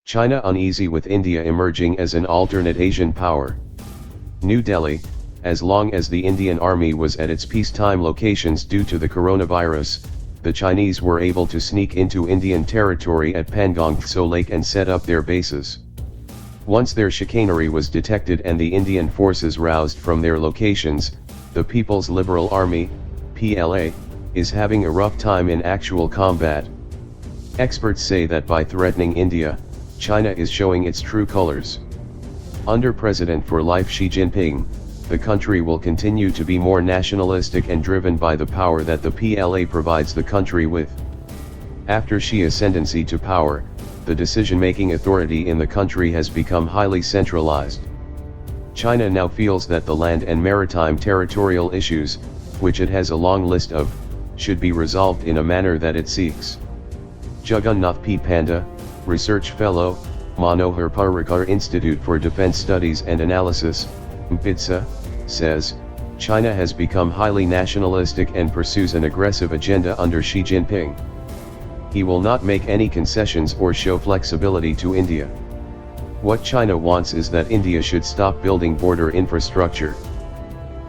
China uneasy with India emerging as an alternate Asian power. New Delhi, as long as the Indian Army was at its peacetime locations due to the coronavirus, the Chinese were able to sneak into Indian territory at Pangong Tso Lake and set up their bases. Once their chicanery was detected and the Indian forces roused from their locations, the People's Liberal Army, PLA, is having a rough time in actual combat. Experts say that by threatening India, China is showing its true colors. Under President for Life Xi Jinping, the country will continue to be more nationalistic and driven by the power that the PLA provides the country with. After Xi's ascendancy to power, the decision-making authority in the country has become highly centralized. China now feels that the land and maritime territorial issues, which it has a long list of, should be resolved in a manner that it seeks. Jagannath P. Panda, Research Fellow, Manohar Parrikar Institute for Defense Studies and Analysis, MPIDSA, says, China has become highly nationalistic and pursues an aggressive agenda under Xi Jinping. He will not make any concessions or show flexibility to India. What China wants is that India should stop building border infrastructure.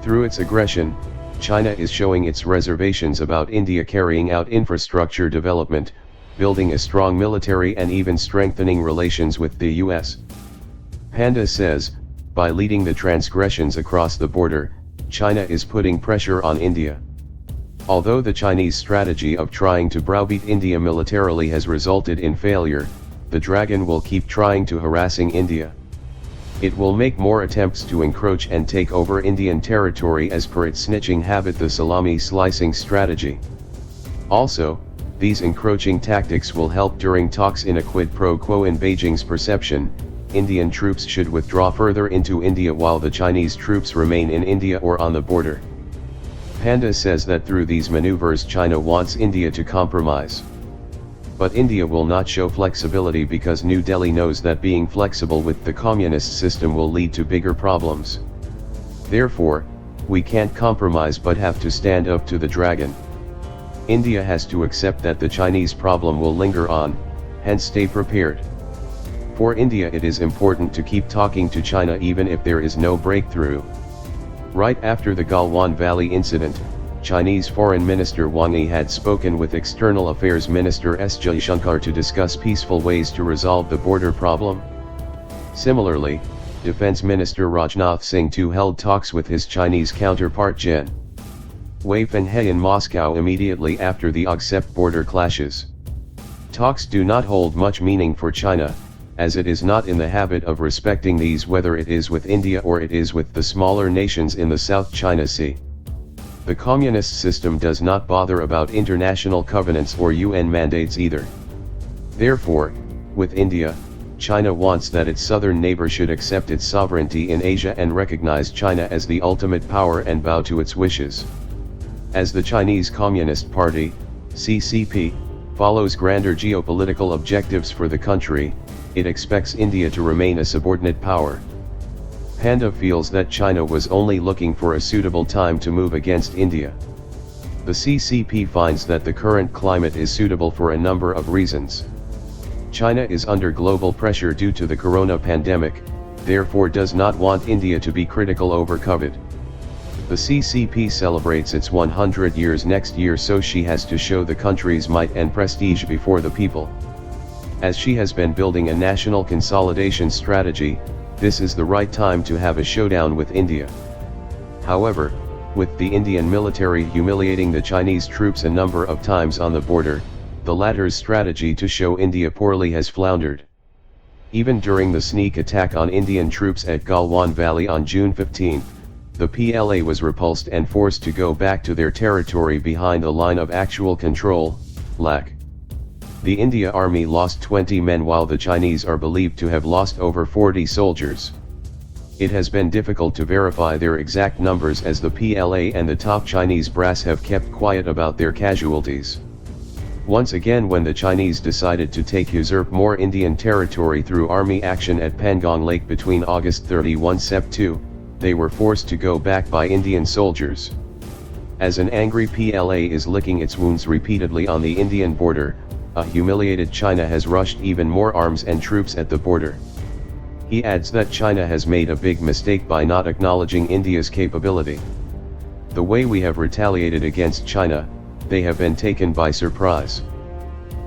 Through its aggression, China is showing its reservations about India carrying out infrastructure development, building a strong military and even strengthening relations with the US. Panda says, by leading the transgressions across the border, China is putting pressure on India. Although the Chinese strategy of trying to browbeat India militarily has resulted in failure, the dragon will keep trying to harassing India. It will make more attempts to encroach and take over Indian territory as per its snitching habit, the salami slicing strategy. Also, these encroaching tactics will help during talks in a quid pro quo. In Beijing's perception, Indian troops should withdraw further into India while the Chinese troops remain in India or on the border. Panda says that through these maneuvers China wants India to compromise. But India will not show flexibility because New Delhi knows that being flexible with the communist system will lead to bigger problems. Therefore, we can't compromise but have to stand up to the dragon. India has to accept that the Chinese problem will linger on, hence stay prepared. For India it is important to keep talking to China even if there is no breakthrough. Right after the Galwan Valley incident, Chinese Foreign Minister Wang Yi had spoken with External Affairs Minister S. Jaishankar to discuss peaceful ways to resolve the border problem. Similarly, Defense Minister Rajnath Singh too held talks with his Chinese counterpart Gen. Wei Fenhe in Moscow immediately after the Oxep border clashes. Talks do not hold much meaning for China, as it is not in the habit of respecting these whether it is with India or it is with the smaller nations in the South China Sea. The communist system does not bother about international covenants or UN mandates either. Therefore, with India, China wants that its southern neighbor should accept its sovereignty in Asia and recognize China as the ultimate power and bow to its wishes. As the Chinese Communist Party, CCP, follows grander geopolitical objectives for the country, it expects India to remain a subordinate power. Panda feels that China was only looking for a suitable time to move against India. The CCP finds that the current climate is suitable for a number of reasons. China is under global pressure due to the corona pandemic, therefore does not want India to be critical over COVID. The CCP celebrates its 100 years next year, so she has to show the country's might and prestige before the people. As she has been building a national consolidation strategy, this is the right time to have a showdown with India. However, with the Indian military humiliating the Chinese troops a number of times on the border, the latter's strategy to show India poorly has floundered. Even during the sneak attack on Indian troops at Galwan Valley on June 15, the PLA was repulsed and forced to go back to their territory behind a line of actual control, LAC. The India Army lost 20 men while the Chinese are believed to have lost over 40 soldiers. It has been difficult to verify their exact numbers as the PLA and the top Chinese brass have kept quiet about their casualties. Once again, when the Chinese decided to usurp more Indian territory through army action at Pangong Lake between August 31 Sept 2, they were forced to go back by Indian soldiers. As an angry PLA is licking its wounds repeatedly on the Indian border, a humiliated China has rushed even more arms and troops at the border. He adds that China has made a big mistake by not acknowledging India's capability. The way we have retaliated against China, they have been taken by surprise.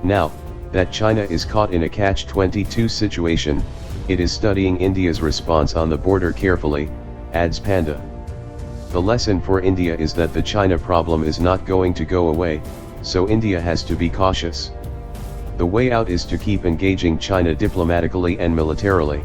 Now, that China is caught in a catch-22 situation, it is studying India's response on the border carefully, adds Panda. The lesson for India is that the China problem is not going to go away, so India has to be cautious. The way out is to keep engaging China diplomatically and militarily.